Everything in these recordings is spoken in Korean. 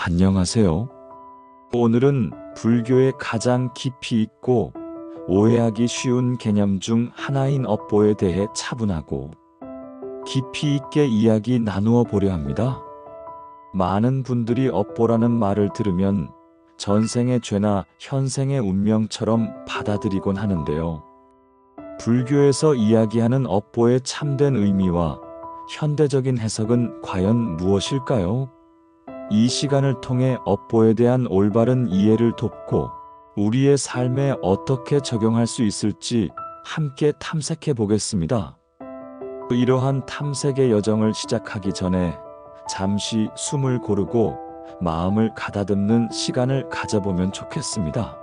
안녕하세요. 오늘은 불교의 가장 깊이 있고 오해하기 쉬운 개념 중 하나인 업보에 대해 차분하고 깊이 있게 이야기 나누어 보려 합니다. 많은 분들이 업보라는 말을 들으면 전생의 죄나 현생의 운명처럼 받아들이곤 하는데요. 불교에서 이야기하는 업보의 참된 의미와 현대적인 해석은 과연 무엇일까요? 이 시간을 통해 업보에 대한 올바른 이해를 돕고 우리의 삶에 어떻게 적용할 수 있을지 함께 탐색해 보겠습니다. 이러한 탐색의 여정을 시작하기 전에 잠시 숨을 고르고 마음을 가다듬는 시간을 가져보면 좋겠습니다.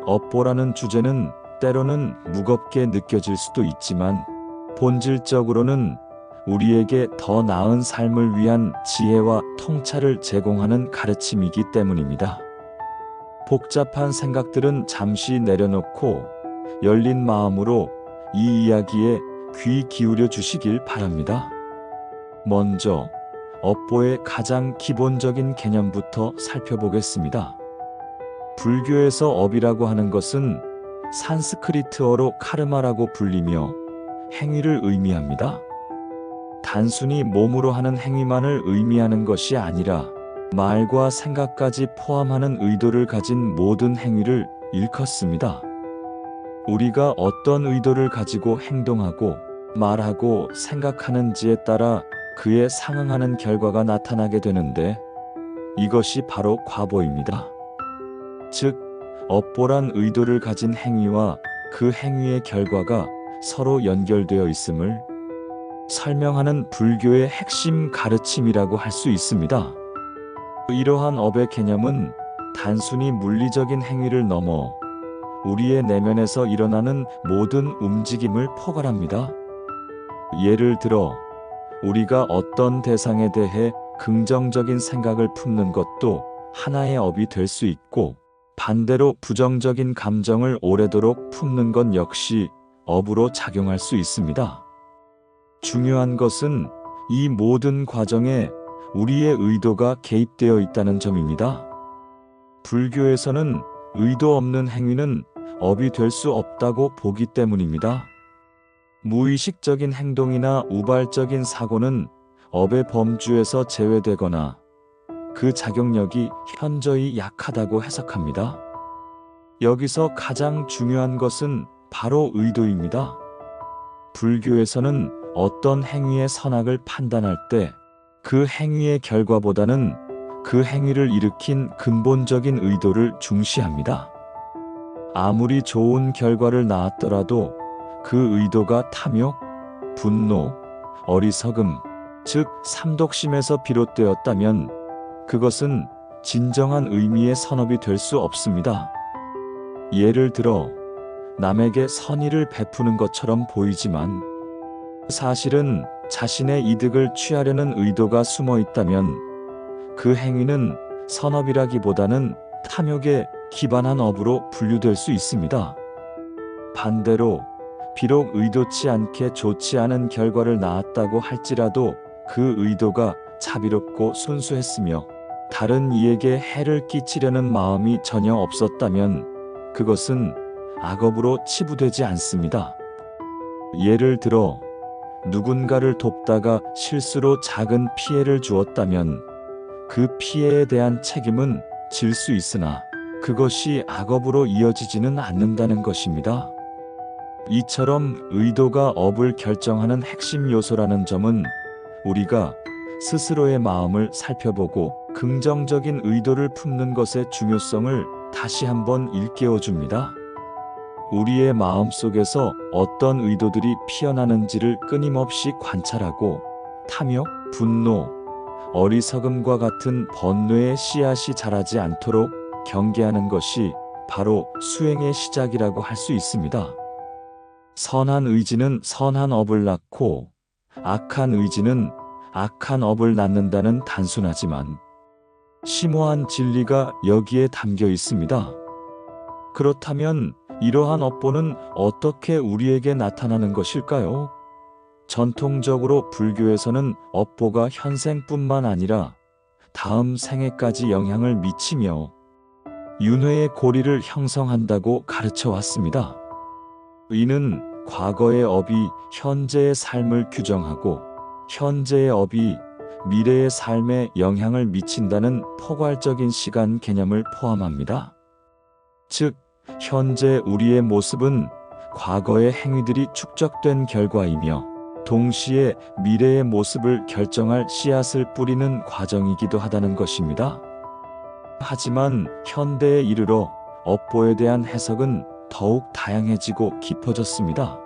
업보라는 주제는 때로는 무겁게 느껴질 수도 있지만 본질적으로는 우리에게 더 나은 삶을 위한 지혜와 통찰을 제공하는 가르침이기 때문입니다. 복잡한 생각들은 잠시 내려놓고 열린 마음으로 이 이야기에 귀 기울여 주시길 바랍니다. 먼저 업보의 가장 기본적인 개념부터 살펴보겠습니다. 불교에서 업이라고 하는 것은 산스크리트어로 카르마라고 불리며 행위를 의미합니다. 단순히 몸으로 하는 행위만을 의미하는 것이 아니라 말과 생각까지 포함하는 의도를 가진 모든 행위를 일컫습니다. 우리가 어떤 의도를 가지고 행동하고 말하고 생각하는지에 따라 그에 상응하는 결과가 나타나게 되는데 이것이 바로 과보입니다. 즉, 업보란 의도를 가진 행위와 그 행위의 결과가 서로 연결되어 있음을 설명하는 불교의 핵심 가르침이라고 할 수 있습니다. 이러한 업의 개념은 단순히 물리적인 행위를 넘어 우리의 내면에서 일어나는 모든 움직임을 포괄합니다. 예를 들어 우리가 어떤 대상에 대해 긍정적인 생각을 품는 것도 하나의 업이 될 수 있고 반대로 부정적인 감정을 오래도록 품는 것 역시 업으로 작용할 수 있습니다. 중요한 것은 이 모든 과정에 우리의 의도가 개입되어 있다는 점입니다. 불교에서는 의도 없는 행위는 업이 될 수 없다고 보기 때문입니다. 무의식적인 행동이나 우발적인 사고는 업의 범주에서 제외되거나 그 작용력이 현저히 약하다고 해석합니다. 여기서 가장 중요한 것은 바로 의도입니다. 불교에서는 어떤 행위의 선악을 판단할 때 그 행위의 결과보다는 그 행위를 일으킨 근본적인 의도를 중시합니다. 아무리 좋은 결과를 낳았더라도 그 의도가 탐욕, 분노, 어리석음, 즉 삼독심에서 비롯되었다면 그것은 진정한 의미의 선업이 될 수 없습니다. 예를 들어 남에게 선의를 베푸는 것처럼 보이지만 사실은 자신의 이득을 취하려는 의도가 숨어 있다면 그 행위는 선업이라기보다는 탐욕에 기반한 업으로 분류될 수 있습니다. 반대로 비록 의도치 않게 좋지 않은 결과를 낳았다고 할지라도 그 의도가 자비롭고 순수했으며 다른 이에게 해를 끼치려는 마음이 전혀 없었다면 그것은 악업으로 치부되지 않습니다. 예를 들어 누군가를 돕다가 실수로 작은 피해를 주었다면 그 피해에 대한 책임은 질 수 있으나 그것이 악업으로 이어지지는 않는다는 것입니다. 이처럼 의도가 업을 결정하는 핵심 요소라는 점은 우리가 스스로의 마음을 살펴보고 긍정적인 의도를 품는 것의 중요성을 다시 한번 일깨워 줍니다. 우리의 마음 속에서 어떤 의도들이 피어나는지를 끊임없이 관찰하고 탐욕, 분노, 어리석음과 같은 번뇌의 씨앗이 자라지 않도록 경계하는 것이 바로 수행의 시작이라고 할 수 있습니다. 선한 의지는 선한 업을 낳고 악한 의지는 악한 업을 낳는다는 단순하지만 심오한 진리가 여기에 담겨 있습니다. 그렇다면 이러한 업보는 어떻게 우리에게 나타나는 것일까요? 전통적으로 불교에서는 업보가 현생뿐만 아니라 다음 생애까지 영향을 미치며 윤회의 고리를 형성한다고 가르쳐 왔습니다. 이는 과거의 업이 현재의 삶을 규정하고 현재의 업이 미래의 삶에 영향을 미친다는 포괄적인 시간 개념을 포함합니다. 즉, 현재 우리의 모습은 과거의 행위들이 축적된 결과이며 동시에 미래의 모습을 결정할 씨앗을 뿌리는 과정이기도 하다는 것입니다. 하지만 현대에 이르러 업보에 대한 해석은 더욱 다양해지고 깊어졌습니다.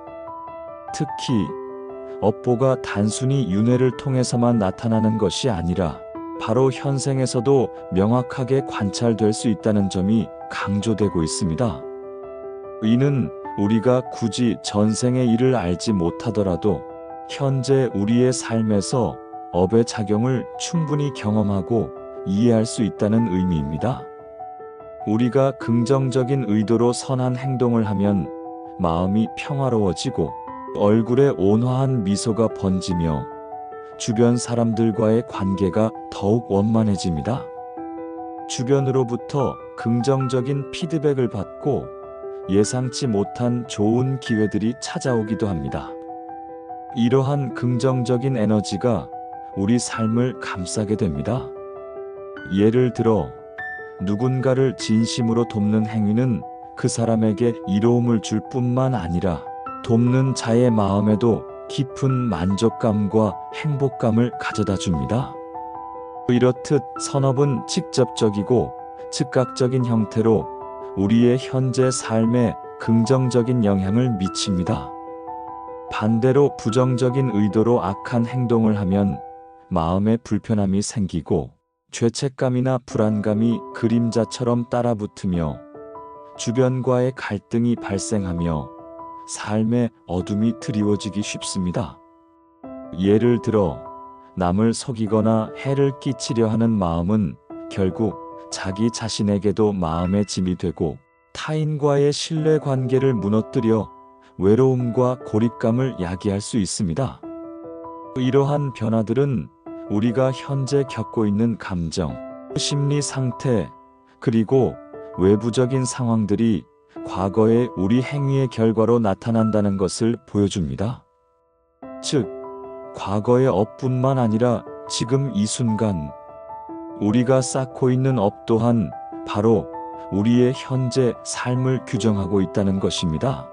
특히 업보가 단순히 윤회를 통해서만 나타나는 것이 아니라 바로 현생에서도 명확하게 관찰될 수 있다는 점이 강조되고 있습니다. 이는 우리가 굳이 전생의 일을 알지 못하더라도 현재 우리의 삶에서 업의 작용을 충분히 경험하고 이해할 수 있다는 의미입니다. 우리가 긍정적인 의도로 선한 행동을 하면 마음이 평화로워지고 얼굴에 온화한 미소가 번지며 주변 사람들과의 관계가 더욱 원만해집니다. 주변으로부터 긍정적인 피드백을 받고 예상치 못한 좋은 기회들이 찾아오기도 합니다. 이러한 긍정적인 에너지가 우리 삶을 감싸게 됩니다. 예를 들어 누군가를 진심으로 돕는 행위는 그 사람에게 이로움을 줄 뿐만 아니라 돕는 자의 마음에도 깊은 만족감과 행복감을 가져다 줍니다. 이렇듯 선업은 직접적이고 즉각적인 형태로 우리의 현재 삶에 긍정적인 영향을 미칩니다. 반대로 부정적인 의도로 악한 행동을 하면 마음에 불편함이 생기고 죄책감이나 불안감이 그림자처럼 따라붙으며 주변과의 갈등이 발생하며 삶의 어둠이 드리워지기 쉽습니다. 예를 들어 남을 속이거나 해를 끼치려 하는 마음은 결국 자기 자신에게도 마음의 짐이 되고 타인과의 신뢰관계를 무너뜨려 외로움과 고립감을 야기할 수 있습니다. 이러한 변화들은 우리가 현재 겪고 있는 감정, 심리 상태, 그리고 외부적인 상황들이 과거의 우리 행위의 결과로 나타난다는 것을 보여줍니다. 즉, 과거의 업뿐만 아니라 지금 이 순간 우리가 쌓고 있는 업 또한 바로 우리의 현재 삶을 규정하고 있다는 것입니다.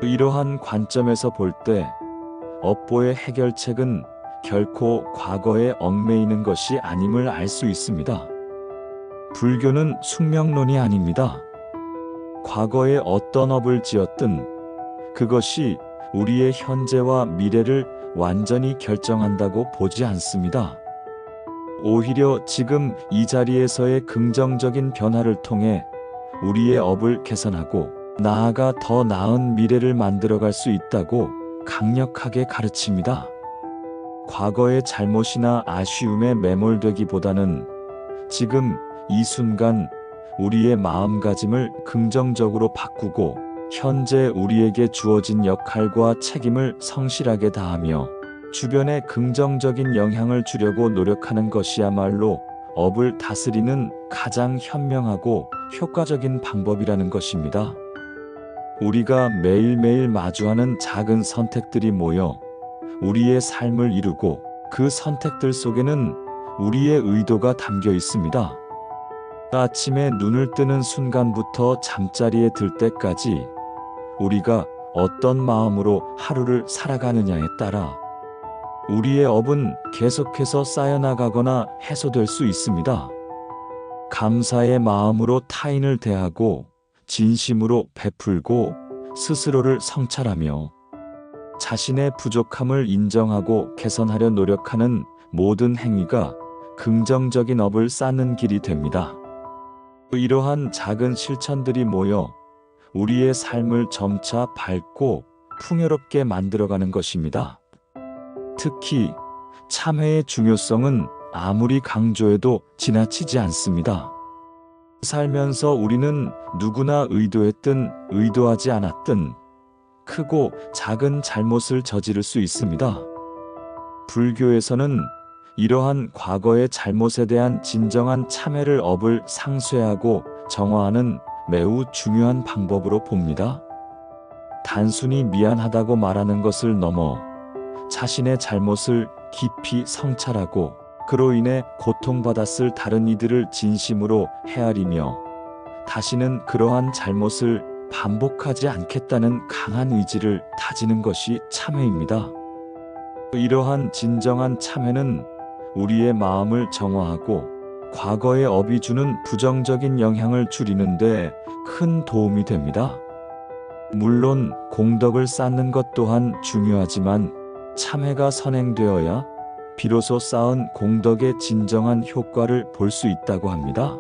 이러한 관점에서 볼 때 업보의 해결책은 결코 과거에 얽매이는 것이 아님을 알 수 있습니다. 불교는 숙명론이 아닙니다. 과거에 어떤 업을 지었든 그것이 우리의 현재와 미래를 완전히 결정한다고 보지 않습니다. 오히려 지금 이 자리에서의 긍정적인 변화를 통해 우리의 업을 개선하고 나아가 더 나은 미래를 만들어갈 수 있다고 강력하게 가르칩니다. 과거의 잘못이나 아쉬움에 매몰되기보다는 지금 이 순간 우리의 마음가짐을 긍정적으로 바꾸고 현재 우리에게 주어진 역할과 책임을 성실하게 다하며 주변에 긍정적인 영향을 주려고 노력하는 것이야말로 업을 다스리는 가장 현명하고 효과적인 방법이라는 것입니다. 우리가 매일매일 마주하는 작은 선택들이 모여 우리의 삶을 이루고 그 선택들 속에는 우리의 의도가 담겨 있습니다. 아침에 눈을 뜨는 순간부터 잠자리에 들 때까지 우리가 어떤 마음으로 하루를 살아가느냐에 따라 우리의 업은 계속해서 쌓여나가거나 해소될 수 있습니다. 감사의 마음으로 타인을 대하고 진심으로 베풀고 스스로를 성찰하며 자신의 부족함을 인정하고 개선하려 노력하는 모든 행위가 긍정적인 업을 쌓는 길이 됩니다. 이러한 작은 실천들이 모여 우리의 삶을 점차 밝고 풍요롭게 만들어가는 것입니다. 특히 참회의 중요성은 아무리 강조해도 지나치지 않습니다. 살면서 우리는 누구나 의도했든 의도하지 않았든 크고 작은 잘못을 저지를 수 있습니다. 불교에서는 이러한 과거의 잘못에 대한 진정한 참회를 업을 상쇄하고 정화하는 매우 중요한 방법으로 봅니다. 단순히 미안하다고 말하는 것을 넘어 자신의 잘못을 깊이 성찰하고 그로 인해 고통받았을 다른 이들을 진심으로 헤아리며 다시는 그러한 잘못을 반복하지 않겠다는 강한 의지를 다지는 것이 참회입니다. 이러한 진정한 참회는 우리의 마음을 정화하고 과거의 업이 주는 부정적인 영향을 줄이는 데 큰 도움이 됩니다. 물론 공덕을 쌓는 것 또한 중요하지만 참회가 선행되어야 비로소 쌓은 공덕의 진정한 효과를 볼 수 있다고 합니다.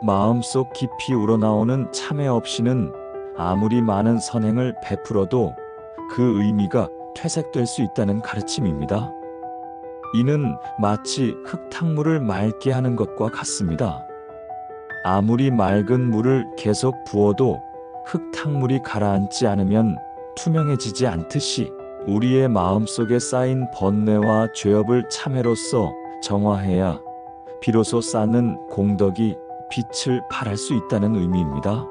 마음속 깊이 우러나오는 참회 없이는 아무리 많은 선행을 베풀어도 그 의미가 퇴색될 수 있다는 가르침입니다. 이는 마치 흙탕물을 맑게 하는 것과 같습니다. 아무리 맑은 물을 계속 부어도 흙탕물이 가라앉지 않으면 투명해지지 않듯이 우리의 마음속에 쌓인 번뇌와 죄업을 참회로써 정화해야 비로소 쌓는 공덕이 빛을 발할 수 있다는 의미입니다.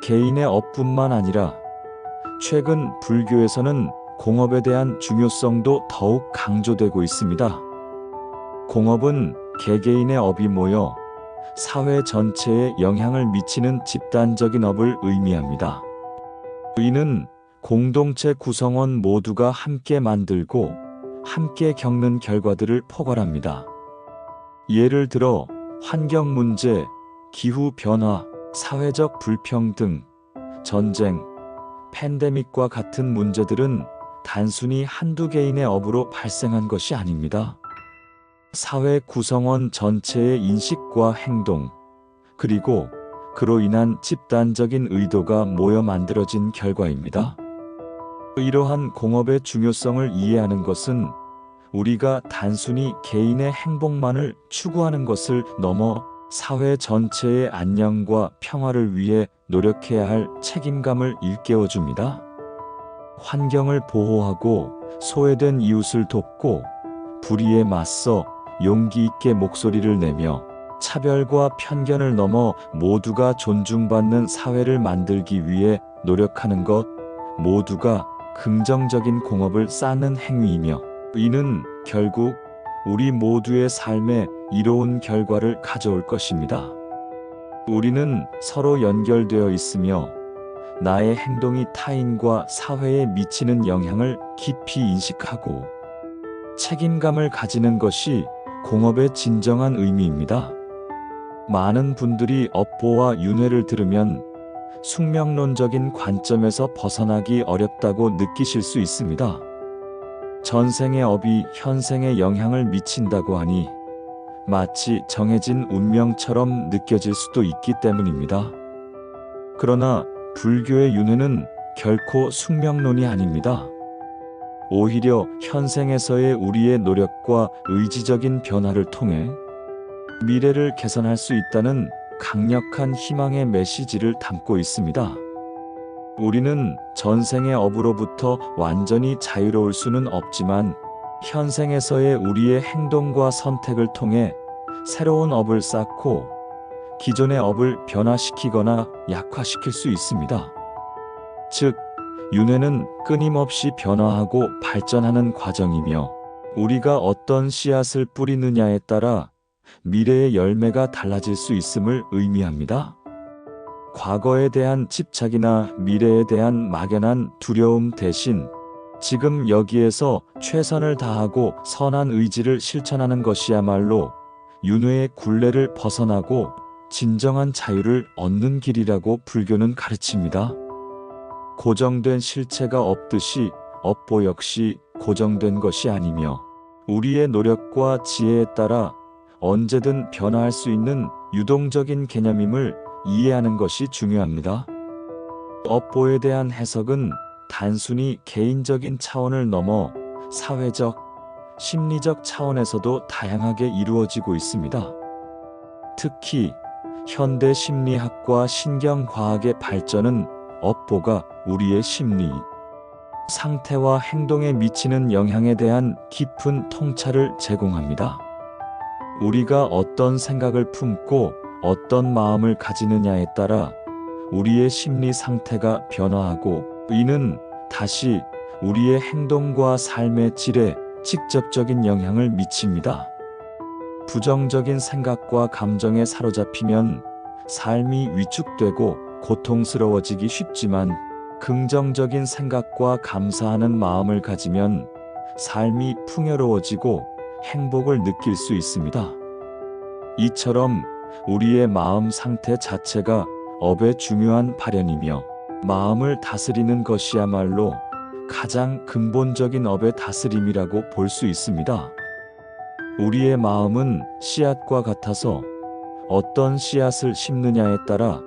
개인의 업뿐만 아니라 최근 불교에서는 공업에 대한 중요성도 더욱 강조되고 있습니다. 공업은 개개인의 업이 모여 사회 전체에 영향을 미치는 집단적인 업을 의미합니다. 이는 공동체 구성원 모두가 함께 만들고 함께 겪는 결과들을 포괄합니다. 예를 들어 환경 문제, 기후 변화, 사회적 불평등, 전쟁, 팬데믹과 같은 문제들은 단순히 한두 개인의 업으로 발생한 것이 아닙니다. 사회 구성원 전체의 인식과 행동, 그리고 그로 인한 집단적인 의도가 모여 만들어진 결과입니다. 이러한 공업의 중요성을 이해하는 것은 우리가 단순히 개인의 행복만을 추구하는 것을 넘어 사회 전체의 안녕과 평화를 위해 노력해야 할 책임감을 일깨워줍니다. 환경을 보호하고 소외된 이웃을 돕고 불의에 맞서 용기 있게 목소리를 내며 차별과 편견을 넘어 모두가 존중받는 사회를 만들기 위해 노력하는 것 모두가 긍정적인 공업을 쌓는 행위이며 이는 결국 우리 모두의 삶에 이로운 결과를 가져올 것입니다. 우리는 서로 연결되어 있으며 나의 행동이 타인과 사회에 미치는 영향을 깊이 인식하고 책임감을 가지는 것이 공업의 진정한 의미입니다. 많은 분들이 업보와 윤회를 들으면 숙명론적인 관점에서 벗어나기 어렵다고 느끼실 수 있습니다. 전생의 업이 현생에 영향을 미친다고 하니 마치 정해진 운명처럼 느껴질 수도 있기 때문입니다. 그러나 불교의 윤회는 결코 숙명론이 아닙니다. 오히려 현생에서의 우리의 노력과 의지적인 변화를 통해 미래를 개선할 수 있다는 강력한 희망의 메시지를 담고 있습니다. 우리는 전생의 업으로부터 완전히 자유로울 수는 없지만 현생에서의 우리의 행동과 선택을 통해 새로운 업을 쌓고 기존의 업을 변화시키거나 약화시킬 수 있습니다. 즉, 윤회는 끊임없이 변화하고 발전하는 과정이며 우리가 어떤 씨앗을 뿌리느냐에 따라 미래의 열매가 달라질 수 있음을 의미합니다. 과거에 대한 집착이나 미래에 대한 막연한 두려움 대신 지금 여기에서 최선을 다하고 선한 의지를 실천하는 것이야말로 윤회의 굴레를 벗어나고 진정한 자유를 얻는 길이라고 불교는 가르칩니다. 고정된 실체가 없듯이 업보 역시 고정된 것이 아니며 우리의 노력과 지혜에 따라 언제든 변화할 수 있는 유동적인 개념임을 이해하는 것이 중요합니다. 업보에 대한 해석은 단순히 개인적인 차원을 넘어 사회적, 심리적 차원에서도 다양하게 이루어지고 있습니다. 특히 현대 심리학과 신경과학의 발전은 업보가 우리의 심리, 상태와 행동에 미치는 영향에 대한 깊은 통찰을 제공합니다. 우리가 어떤 생각을 품고 어떤 마음을 가지느냐에 따라 우리의 심리 상태가 변화하고 이는 다시 우리의 행동과 삶의 질에 직접적인 영향을 미칩니다. 부정적인 생각과 감정에 사로잡히면 삶이 위축되고 고통스러워지기 쉽지만 긍정적인 생각과 감사하는 마음을 가지면 삶이 풍요로워지고 행복을 느낄 수 있습니다. 이처럼 우리의 마음 상태 자체가 업의 중요한 발현이며 마음을 다스리는 것이야말로 가장 근본적인 업의 다스림이라고 볼 수 있습니다. 우리의 마음은 씨앗과 같아서 어떤 씨앗을 심느냐에 따라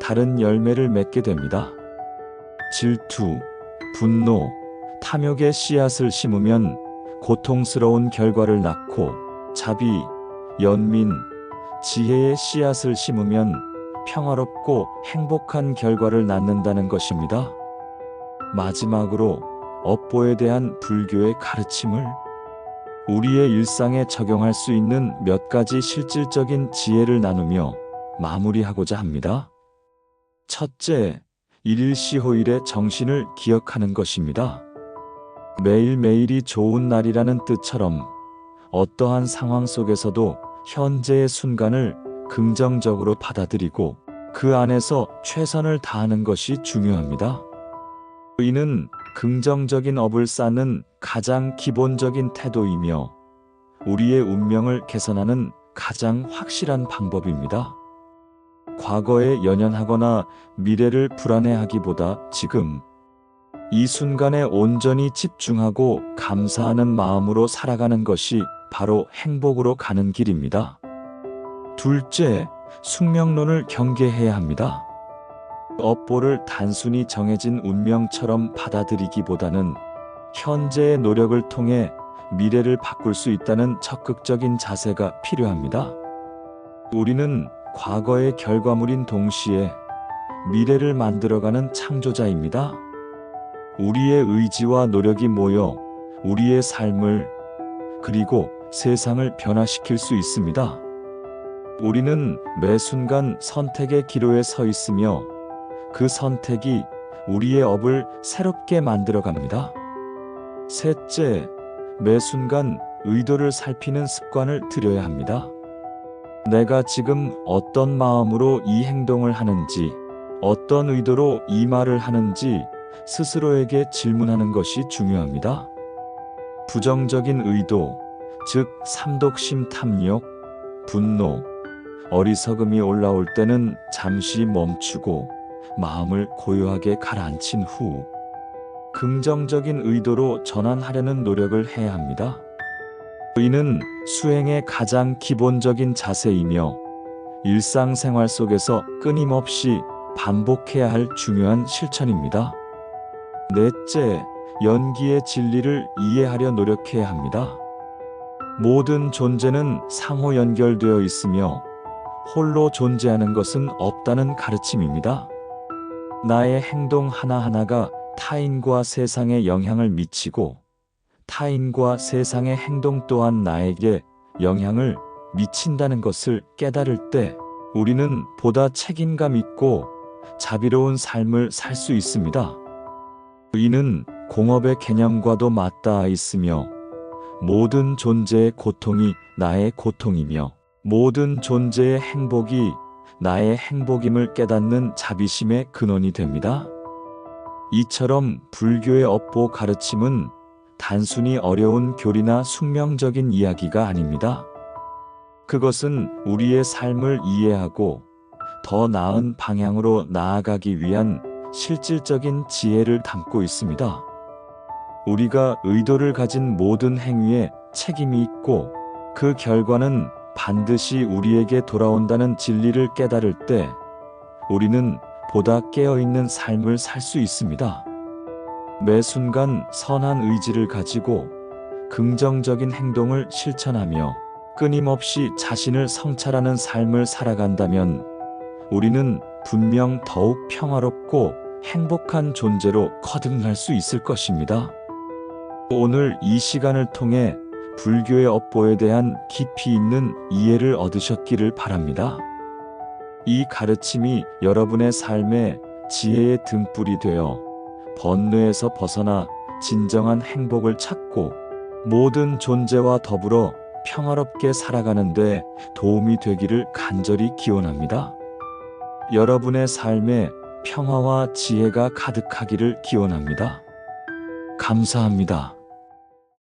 다른 열매를 맺게 됩니다. 질투, 분노, 탐욕의 씨앗을 심으면 고통스러운 결과를 낳고 자비, 연민, 지혜의 씨앗을 심으면 평화롭고 행복한 결과를 낳는다는 것입니다. 마지막으로 업보에 대한 불교의 가르침을 우리의 일상에 적용할 수 있는 몇 가지 실질적인 지혜를 나누며 마무리하고자 합니다. 첫째, 일일시호일의 정신을 기억하는 것입니다. 매일매일이 좋은 날이라는 뜻처럼 어떠한 상황 속에서도 현재의 순간을 긍정적으로 받아들이고 그 안에서 최선을 다하는 것이 중요합니다. 이는 긍정적인 업을 쌓는 가장 기본적인 태도이며 우리의 운명을 개선하는 가장 확실한 방법입니다. 과거에 연연하거나 미래를 불안해하기보다 지금 이 순간에 온전히 집중하고 감사하는 마음으로 살아가는 것이 바로 행복으로 가는 길입니다. 둘째, 숙명론을 경계해야 합니다. 업보를 단순히 정해진 운명처럼 받아들이기보다는 현재의 노력을 통해 미래를 바꿀 수 있다는 적극적인 자세가 필요합니다. 우리는 과거의 결과물인 동시에 미래를 만들어가는 창조자입니다. 우리의 의지와 노력이 모여 우리의 삶을 그리고 세상을 변화시킬 수 있습니다. 우리는 매 순간 선택의 기로에 서 있으며 그 선택이 우리의 업을 새롭게 만들어갑니다. 셋째, 매 순간 의도를 살피는 습관을 들여야 합니다. 내가 지금 어떤 마음으로 이 행동을 하는지, 어떤 의도로 이 말을 하는지 스스로에게 질문하는 것이 중요합니다. 부정적인 의도, 즉 삼독심 탐욕, 분노, 어리석음이 올라올 때는 잠시 멈추고 마음을 고요하게 가라앉힌 후 긍정적인 의도로 전환하려는 노력을 해야 합니다. 이는 수행의 가장 기본적인 자세이며 일상생활 속에서 끊임없이 반복해야 할 중요한 실천입니다. 넷째, 연기의 진리를 이해하려 노력해야 합니다. 모든 존재는 상호 연결되어 있으며 홀로 존재하는 것은 없다는 가르침입니다. 나의 행동 하나하나가 타인과 세상에 영향을 미치고 타인과 세상의 행동 또한 나에게 영향을 미친다는 것을 깨달을 때 우리는 보다 책임감 있고 자비로운 삶을 살 수 있습니다. 이는 공업의 개념과도 맞닿아 있으며 모든 존재의 고통이 나의 고통이며 모든 존재의 행복이 나의 행복임을 깨닫는 자비심의 근원이 됩니다. 이처럼 불교의 업보 가르침은 단순히 어려운 교리나 숙명적인 이야기가 아닙니다. 그것은 우리의 삶을 이해하고 더 나은 방향으로 나아가기 위한 실질적인 지혜를 담고 있습니다. 우리가 의도를 가진 모든 행위에 책임이 있고 그 결과는 반드시 우리에게 돌아온다는 진리를 깨달을 때 우리는 보다 깨어있는 삶을 살 수 있습니다. 매 순간 선한 의지를 가지고 긍정적인 행동을 실천하며 끊임없이 자신을 성찰하는 삶을 살아간다면 우리는 분명 더욱 평화롭고 행복한 존재로 거듭날 수 있을 것입니다. 오늘 이 시간을 통해 불교의 업보에 대한 깊이 있는 이해를 얻으셨기를 바랍니다. 이 가르침이 여러분의 삶에 지혜의 등불이 되어 번뇌에서 벗어나 진정한 행복을 찾고 모든 존재와 더불어 평화롭게 살아가는 데 도움이 되기를 간절히 기원합니다. 여러분의 삶에 평화와 지혜가 가득하기를 기원합니다. 감사합니다.